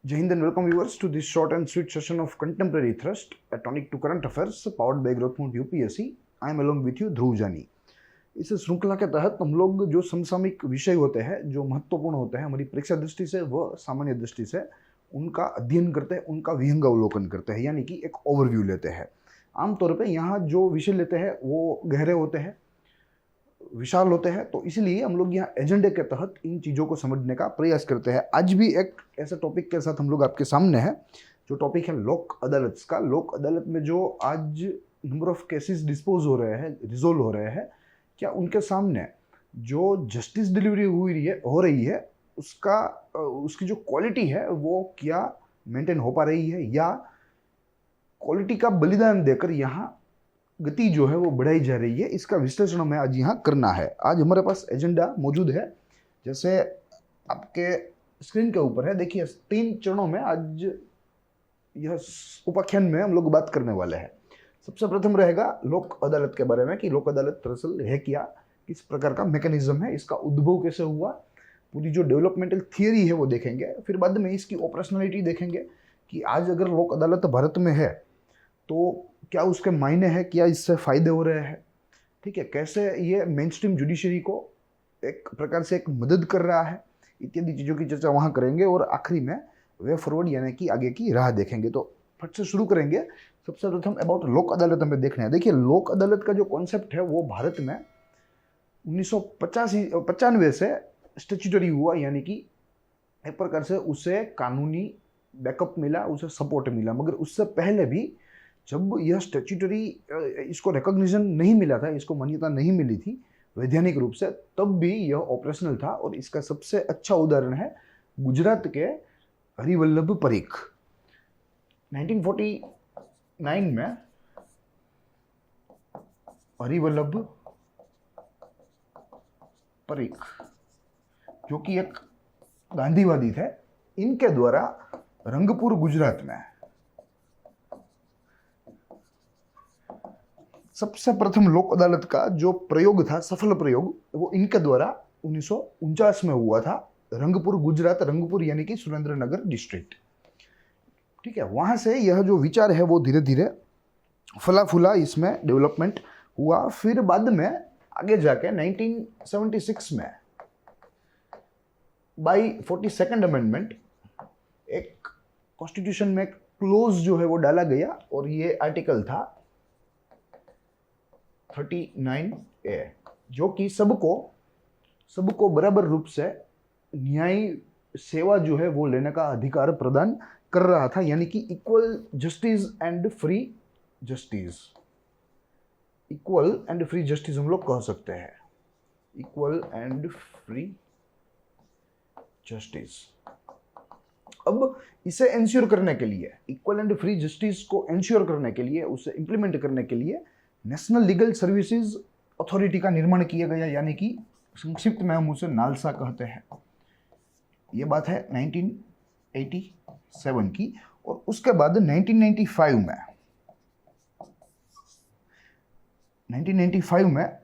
Jai Hind and welcome viewers to this short and sweet session of Contemporary Thrust, a tonic to current affairs powered by Growth Mount UPSC. I am along with you ध्रुव जानी। इस श्रृंखला के तहत हम लोग जो समसामयिक विषय होते हैं, जो महत्वपूर्ण होते हैं हमारी परीक्षा दृष्टि से व सामान्य दृष्टि से, उनका अध्ययन करते हैं, उनका विहंगावलोकन करते हैं, यानी कि एक ओवरव्यू लेते हैं। आमतौर पे यहाँ जो विषय लेते हैं वो गहरे होते हैं, विशाल होते हैं, तो इसलिए हम लोग यहाँ एजेंडे के तहत इन चीज़ों को समझने का प्रयास करते हैं। आज भी एक ऐसा टॉपिक के साथ हम लोग आपके सामने हैं, जो टॉपिक है लोक अदालत का। लोक अदालत में जो आज नंबर ऑफ केसेस डिस्पोज हो रहे हैं, रिजोल्व हो रहे हैं, क्या उनके सामने जो जस्टिस डिलीवरी हो रही है उसकी जो क्वालिटी है वो क्या मेंटेन हो पा रही है, या क्वालिटी का बलिदान देकर यहाँ गति जो है वो बढ़ाई जा रही है, इसका विश्लेषण हमें आज यहाँ करना है। आज हमारे पास एजेंडा मौजूद है, जैसे आपके स्क्रीन के ऊपर है। देखिए 3 चरणों में आज यह उपाख्यान में हम लोग बात करने वाले हैं। सबसे प्रथम रहेगा लोक अदालत के बारे में कि लोक अदालत दरअसल है क्या, किस प्रकार का मैकेनिज्म है, इसका उद्भव कैसे हुआ, पूरी जो डेवलपमेंटल थियरी है वो देखेंगे। फिर बाद में इसकी ऑपरेशनलिटी देखेंगे कि आज अगर लोक अदालत भारत में है तो क्या उसके मायने हैं, क्या इससे फ़ायदे हो रहे हैं, ठीक है, कैसे ये मेन स्ट्रीम जुडिशरी को एक प्रकार से एक मदद कर रहा है, इत्यादि चीज़ों की चर्चा वहाँ करेंगे। और आखिरी में वे फॉरवर्ड यानी कि आगे की राह देखेंगे। तो फट से शुरू करेंगे। सबसे प्रथम अबाउट लोक अदालत हमें देखना है। देखिए लोक अदालत का जो कॉन्सेप्ट है वो भारत में 1995 से स्टेचुटरी हुआ, यानी कि एक प्रकार से उसे कानूनी बैकअप मिला, उसे सपोर्ट मिला। मगर उससे पहले भी जब यह स्टेचुटरी इसको रिकॉग्निशन नहीं मिला था, इसको मान्यता नहीं मिली थी वैधानिक रूप से, तब भी यह ऑपरेशनल था। और इसका सबसे अच्छा उदाहरण है गुजरात के हरिवल्लभ परीख। 1949 में हरिवल्लभ परीख, जो कि एक गांधीवादी थे, इनके द्वारा रंगपुर गुजरात में सबसे प्रथम लोक अदालत का जो प्रयोग था, सफल प्रयोग, वो इनके द्वारा 1949 में हुआ था। रंगपुर गुजरात, रंगपुर यानी कि सुरेंद्रनगर डिस्ट्रिक्ट, ठीक है। वहाँ से यह जो विचार है वो धीरे धीरे फला फूला, इसमें डेवलपमेंट हुआ। फिर बाद में आगे जाके 1976 में बाय 42nd अमेंडमेंट एक कॉन्स्टिट्यूशन में क्लोज जो है वो डाला गया, और ये आर्टिकल था 39A, जो कि सबको बराबर रूप से न्याय सेवा जो है वो लेने का अधिकार प्रदान कर रहा था, यानी कि equal justice and free justice. Equal and free justice हम लोग कह सकते हैं, इक्वल एंड फ्री जस्टिस। अब इसे एंश्योर करने के लिए, इक्वल एंड फ्री जस्टिस को एंश्योर करने के लिए, उसे इंप्लीमेंट करने के लिए नेशनल लीगल सर्विसेज अथॉरिटी का निर्माण किया गया, यानी कि संक्षिप्त में हम उसे नालसा कहते हैं। ये बात है 1987 की। और उसके बाद 1995 में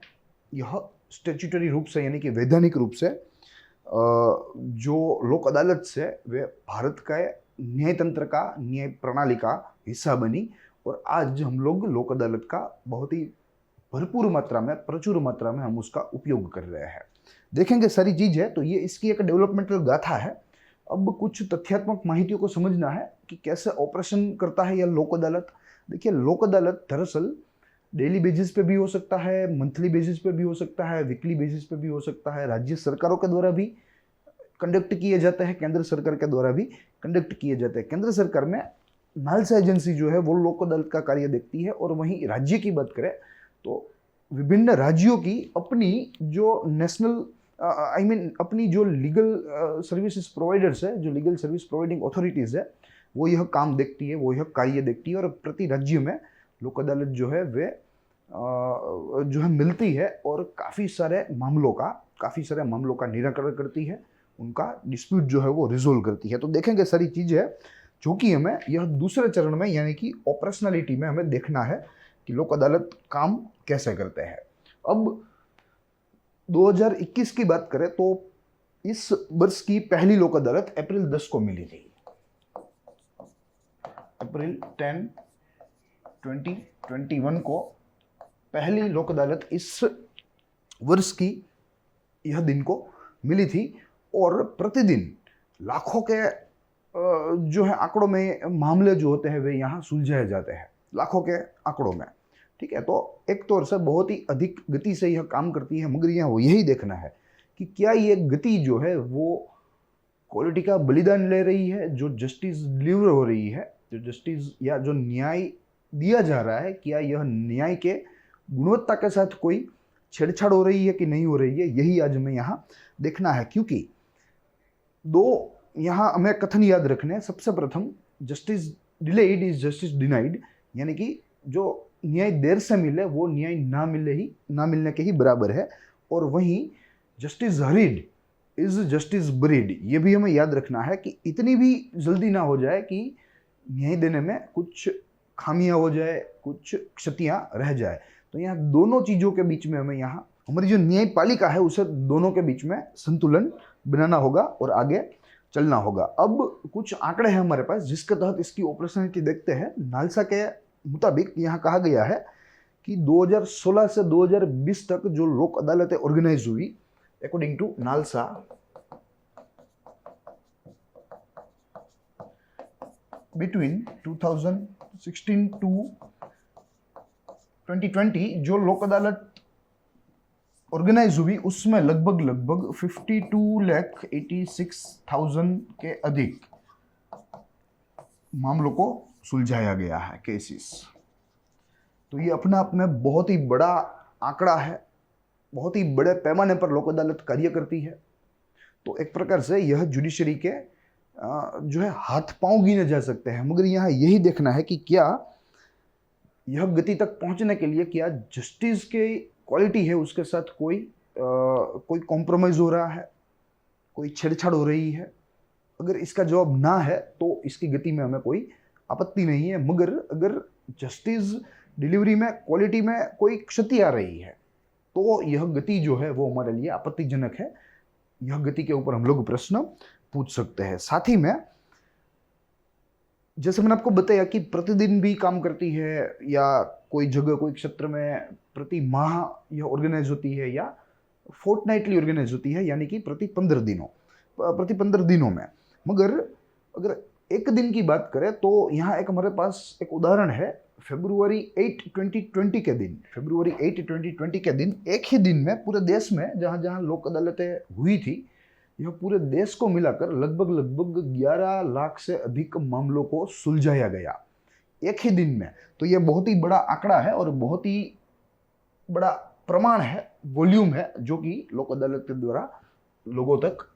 यह स्टेचुटरी रूप से, यानी कि वैधानिक रूप से जो लोक अदालत से वे भारत का न्याय तंत्र का, न्याय प्रणाली का हिस्सा बनी। और आज हम लोग लोक अदालत का बहुत ही भरपूर मात्रा में, प्रचुर मात्रा में हम उसका उपयोग कर रहे हैं। देखेंगे सारी चीज़ है, तो ये इसकी एक डेवलपमेंटल गाथा है। अब कुछ तथ्यात्मक माहितियों को समझना है कि कैसे ऑपरेशन करता है यह लोक अदालत। देखिए लोक अदालत दरअसल डेली बेसिस पे भी हो सकता है, मंथली बेसिस पे भी हो सकता है, वीकली बेसिस पे भी हो सकता है, राज्य सरकारों के द्वारा भी कंडक्ट किए जाते हैं, केंद्र सरकार के द्वारा भी कंडक्ट किए जाते हैं। केंद्र सरकार में नालसा एजेंसी जो है वो लोक अदालत का कार्य देखती है। और वहीं राज्य की बात करें तो विभिन्न राज्यों की अपनी जो नेशनल अपनी जो लीगल सर्विसेज प्रोवाइडर्स है, जो लीगल सर्विस प्रोवाइडिंग अथॉरिटीज़ है, वो यह काम देखती है, वो यह कार्य देखती है। और प्रति राज्य में लोक अदालत जो है वे जो है मिलती है, और काफ़ी सारे मामलों का निराकरण करती है, उनका डिस्प्यूट जो है वो रिजोल्व करती है। तो देखेंगे सारी चीज़ है, जो कि हमें यह दूसरे चरण में, यानी कि ऑपरेशनलिटी में हमें देखना है कि लोक अदालत काम कैसे करते हैं। अब 2021 की बात करें तो इस वर्ष की पहली लोक अदालत अप्रैल 10 को मिली थी। अप्रैल 10, 2021 को पहली लोक अदालत इस वर्ष की यह दिन को मिली थी और प्रतिदिन लाखों के जो है आंकड़ों में मामले जो होते हैं वे यहाँ सुलझाए जाते हैं, लाखों के आंकड़ों में। ठीक है, तो एक तौर से बहुत ही अधिक गति से यह काम करती है, मगर यहाँ वो यही देखना है कि क्या ये गति जो है वो क्वालिटी का बलिदान ले रही है, जो जस्टिस डिलीवर हो रही है, जो जस्टिस या जो न्याय दिया जा रहा है, क्या यह न्याय के गुणवत्ता के साथ कोई छेड़छाड़ हो रही है कि नहीं हो रही है, यही आज हमें यहाँ देखना है। क्योंकि दो यहाँ हमें कथन याद रखने हैं। सबसे प्रथम, justice delayed is justice denied, यानी कि जो न्याय देर से मिले वो न्याय ना मिलने के ही बराबर है। और वहीं justice hurried is justice buried, ये भी हमें याद रखना है कि इतनी भी जल्दी ना हो जाए कि न्याय देने में कुछ खामियां हो जाए, कुछ क्षतियां रह जाए। तो यहाँ दोनों चीज़ों के बीच में हमें यहाँ हमारी जो न्यायपालिका है उसे दोनों के बीच में संतुलन बनाना होगा और आगे चलना होगा। अब कुछ आंकड़े हैं हमारे पास जिसके तहत इसकी ऑपरेशनलिटी देखते हैं। नालसा के मुताबिक यहाँ कहा गया है कि 2016 से 2020 तक जो लोक अदालतें ऑर्गेनाइज हुई, according to NALSA, between 2016 to 2020 जो लोक अदालत ऑर्गेनाइज हुई उसमें लगभग 52,86,000 के अधिक मामलों को सुलझाया गया है, केसेस। तो ये अपने आप में बहुत ही बड़ा आंकड़ा है, बहुत ही बड़े पैमाने पर लोक अदालत कार्य करती है। तो एक प्रकार से यह जुडिशरी के जो है हाथ पांव गिने जा सकते हैं। मगर यहाँ यही देखना है कि क्या यह गति तक पहुंचने के लिए क्या जस्टिस के क्वालिटी है उसके साथ कोई कॉम्प्रोमाइज हो रहा है, कोई छेड़छाड़ हो रही है। अगर इसका जवाब ना है तो इसकी गति में हमें कोई आपत्ति नहीं है। मगर अगर जस्टिस डिलीवरी में क्वालिटी में कोई क्षति आ रही है तो यह गति जो है वो हमारे लिए आपत्तिजनक है। यह गति के ऊपर हम लोग प्रश्न पूछ सकते हैं। साथ ही में जैसे मैंने आपको बताया कि प्रतिदिन भी काम करती है या कोई जगह कोई क्षेत्र में प्रति माह यह ऑर्गेनाइज होती है या फोर्टनाइटली ऑर्गेनाइज होती है, यानी कि प्रति 15 दिनों में। मगर अगर एक दिन की बात करें तो यहाँ एक हमारे पास एक उदाहरण है। फरवरी 8, 2020 के दिन, फरवरी 8, 2020 के दिन एक ही दिन में पूरे देश में जहाँ जहाँ लोक अदालतें हुई थी, यह पूरे देश को मिलाकर लगभग 11 लाख से अधिक मामलों को सुलझाया गया एक ही दिन में। तो यह बहुत ही बड़ा आंकड़ा है और बहुत ही बड़ा प्रमाण है, वॉल्यूम है, जो कि लोक अदालत के द्वारा लोगों तक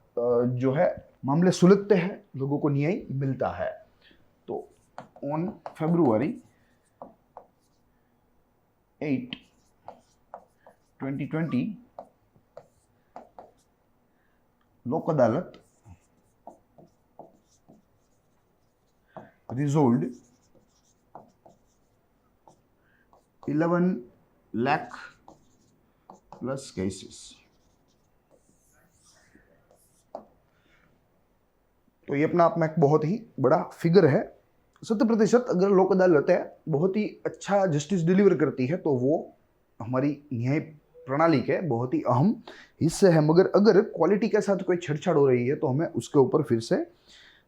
जो है मामले सुलझते हैं, लोगों को न्याय मिलता है। तो ऑन फरवरी 8, 2020 लोक अदालत resolved 11 lakh plus cases। तो ये अपना आप में एक बहुत ही बड़ा फिगर है। 70% अगर लोक अदालतें बहुत ही अच्छा जस्टिस डिलीवर करती है तो वो हमारी न्याय प्रणाली के बहुत ही अहम हिस्से है। मगर अगर क्वालिटी के साथ कोई छेड़छाड़ हो रही है तो हमें उसके ऊपर फिर से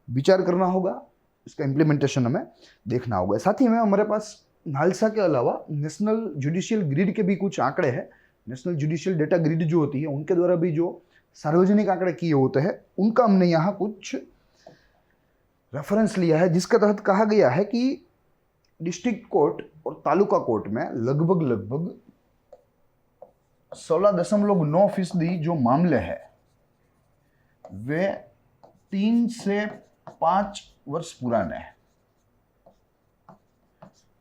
विचार करना होगा, इसका इम्प्लीमेंटेशन हमें देखना होगा। साथ ही में हमारे पास नालसा के अलावा नेशनल जुडिशियल ग्रिड के भी कुछ आंकड़े हैं। नेशनल जुडिशियल डेटा ग्रिड जो होती है उनके द्वारा भी जो सार्वजनिक आंकड़े किए होते हैं उनका हमने यहाँ कुछ रेफरेंस लिया है, जिसके तहत कहा गया है कि डिस्ट्रिक्ट कोर्ट और तालुका कोर्ट में लगभग 16.9% जो मामले हैं वे 3 से 5 वर्ष पुराने हैं।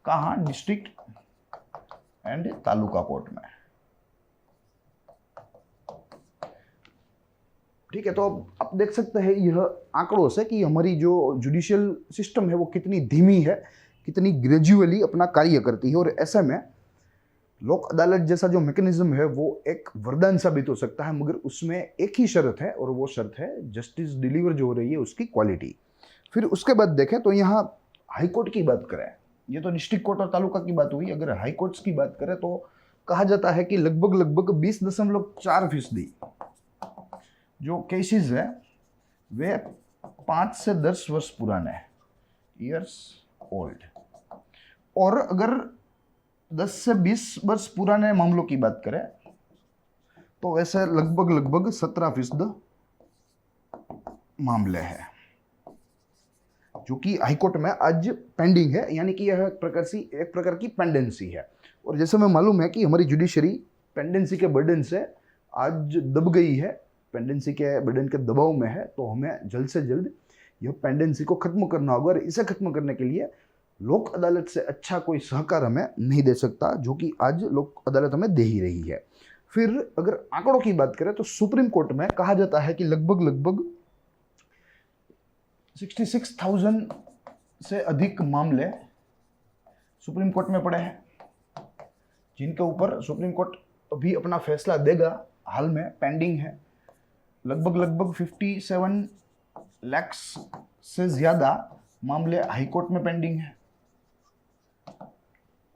कहाँ? डिस्ट्रिक्ट एंड तालुका कोर्ट में। ठीक है, तो अब आप देख सकते हैं यह आंकड़ों से कि हमारी जो जुडिशियल सिस्टम है वो कितनी धीमी है, कितनी ग्रेजुअली अपना कार्य करती है। और ऐसे में लोक अदालत जैसा जो मैकेनिज्म है वो एक वरदान साबित हो सकता है, मगर उसमें एक ही शर्त है और वो शर्त है जस्टिस डिलीवर जो हो रही है उसकी क्वालिटी। फिर उसके बाद देखें तो यहाँ हाई कोर्ट की बात करें, ये तो डिस्ट्रिक्ट कोर्ट और तालुका की बात हुई, अगर हाई कोर्ट्स की बात करें तो कहा जाता है कि लगभग 20.4% जो केसेस है वे 5 से 10 वर्ष पुराने हैं, ईयर्स ओल्ड। और अगर 10 से 20 वर्ष पुराने मामलों की बात करें तो वैसे लगभग 17% मामले हैं जो कि हाईकोर्ट में आज पेंडिंग है, यानी कि यह एक प्रकार की पेंडेंसी है। और जैसे हमें मालूम है कि हमारी जुडिशरी पेंडेंसी के बर्डन से आज दब गई है, पेंडेंसी के बर्डन के दबाव में है, तो हमें जल्द से जल्द यह पेंडेंसी को खत्म करना होगा। और इसे खत्म करने के लिए लोक अदालत से अच्छा कोई सहकार हमें नहीं दे सकता, जो कि आज लोक अदालत हमें दे ही रही है। फिर अगर आंकड़ों की बात करें तो सुप्रीम कोर्ट में कहा जाता है कि लगभग 66,000 से अधिक मामले सुप्रीम कोर्ट में पड़े हैं, जिनके ऊपर सुप्रीम कोर्ट अभी अपना फैसला देगा, हाल में पेंडिंग है। लगभग 57 लाख से ज़्यादा मामले हाई कोर्ट में पेंडिंग है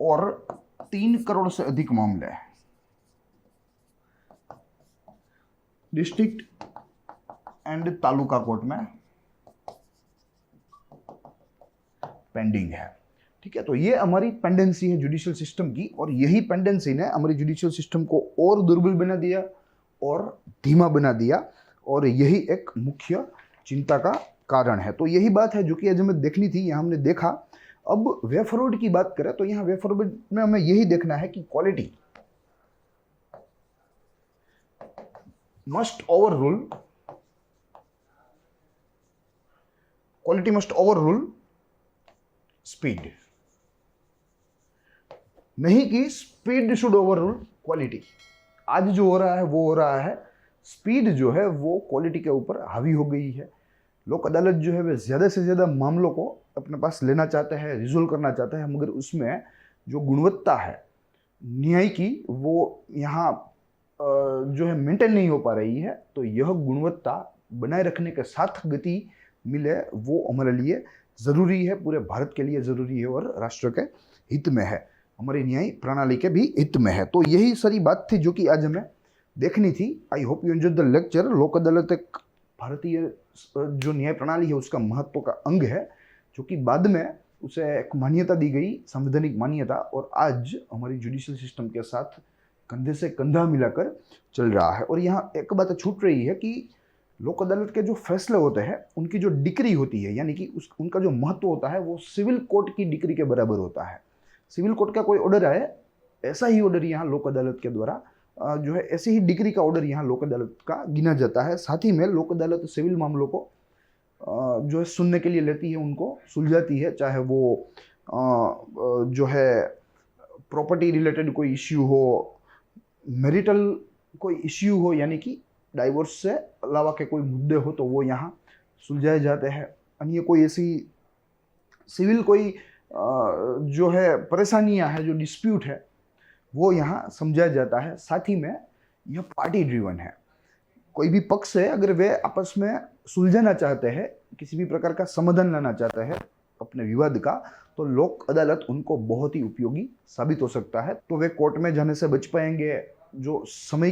और 3 करोड़ से अधिक मामले डिस्ट्रिक्ट एंड तालुका कोर्ट में पेंडिंग है। ठीक है, तो ये हमारी पेंडेंसी है जुडिशियल सिस्टम की, और यही पेंडेंसी ने हमारी जुडिशियल सिस्टम को और दुर्बल बना दिया और धीमा बना दिया, और यही एक मुख्य चिंता का कारण है। तो यही बात है जो कि आज हमें देखनी थी, यहाँ हमने देखा। अब वे फॉरवर्ड की बात करें तो यहाँ वे फॉरवर्ड में हमें यही देखना है कि क्वालिटी मस्ट ओवररूल स्पीड, नहीं कि स्पीड शुड ओवररूल क्वालिटी। आज जो हो रहा है वो हो रहा है, स्पीड जो है वो क्वालिटी के ऊपर हावी हो गई है। लोक अदालत जो है वे ज़्यादा से ज़्यादा मामलों को अपने पास लेना चाहते हैं, रिजोल्व करना चाहते हैं, मगर उसमें जो गुणवत्ता है न्याय की वो यहाँ जो है मेंटेन नहीं हो पा रही है। तो यह गुणवत्ता बनाए रखने के साथ गति मिले वो हमारे लिए ज़रूरी है, पूरे भारत के लिए ज़रूरी है और राष्ट्र के हित में है, हमारी न्याय प्रणाली के भी हित में है। तो यही सारी बात थी जो कि आज हमें देखनी थी। I hope you enjoyed the lecture. लोक अदालत एक भारतीय जो न्याय प्रणाली है उसका महत्व का अंग है, जो कि बाद में उसे एक मान्यता दी गई, संवैधानिक मान्यता, और आज हमारी जुडिशियल सिस्टम के साथ कंधे से कंधा मिलाकर चल रहा है। और यहाँ एक बात छूट रही है कि लोक अदालत के जो फैसले होते हैं उनकी जो डिक्री होती है, यानी कि उनका जो महत्व होता है वो सिविल कोर्ट की डिक्री के बराबर होता है। सिविल कोर्ट का कोई ऑर्डर आए, ऐसा ही ऑर्डर यहाँ लोक अदालत के द्वारा जो है ऐसी ही डिग्री का ऑर्डर यहाँ लोक अदालत का गिना जाता है। साथ ही में लोक अदालत सिविल मामलों को जो है सुनने के लिए लेती है, उनको सुलझाती है, चाहे वो जो है प्रॉपर्टी रिलेटेड कोई इश्यू हो, मैरिटल कोई इश्यू हो, यानी कि डाइवोर्स से अलावा के कोई मुद्दे हो तो वो यहाँ सुलझाए जाते हैं। अन्य कोई ऐसी सिविल कोई जो है परेशानियाँ हैं, जो डिस्प्यूट है, वो यहाँ समझाया जाता है। साथ ही में यह पार्टी ड्रिवन है, कोई भी पक्ष है अगर वे आपस में सुलझाना चाहते हैं, किसी भी प्रकार का समाधान लाना चाहते हैं अपने विवाद का, तो लोक अदालत उनको बहुत ही उपयोगी साबित हो सकता है। तो वे कोर्ट में जाने से बच पाएंगे, जो समय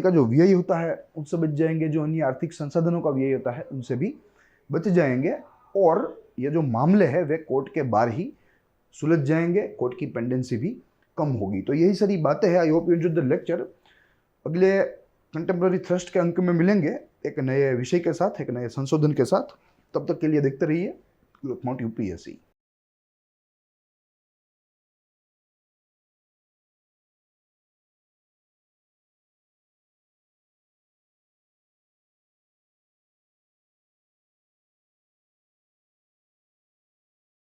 का जो व्यय होता है उनसे बच जाएंगे, जो अन्य आर्थिक संसाधनों का व्यय होता है उनसे भी बच जाएंगे, और ये जो मामले हैं वे कोर्ट के बाहर ही सुलझ जाएंगे, कोर्ट की पेंडेंसी भी कम होगी। तो यही सारी बातें हैं। I hope you enjoyed the lecture. अगले कंटेम्प्रेरी थ्रस्ट के अंक में मिलेंगे एक नए विषय के साथ, एक नए संशोधन के साथ। तब तक के लिए देखते रहिए लोकमत यूपीएससी।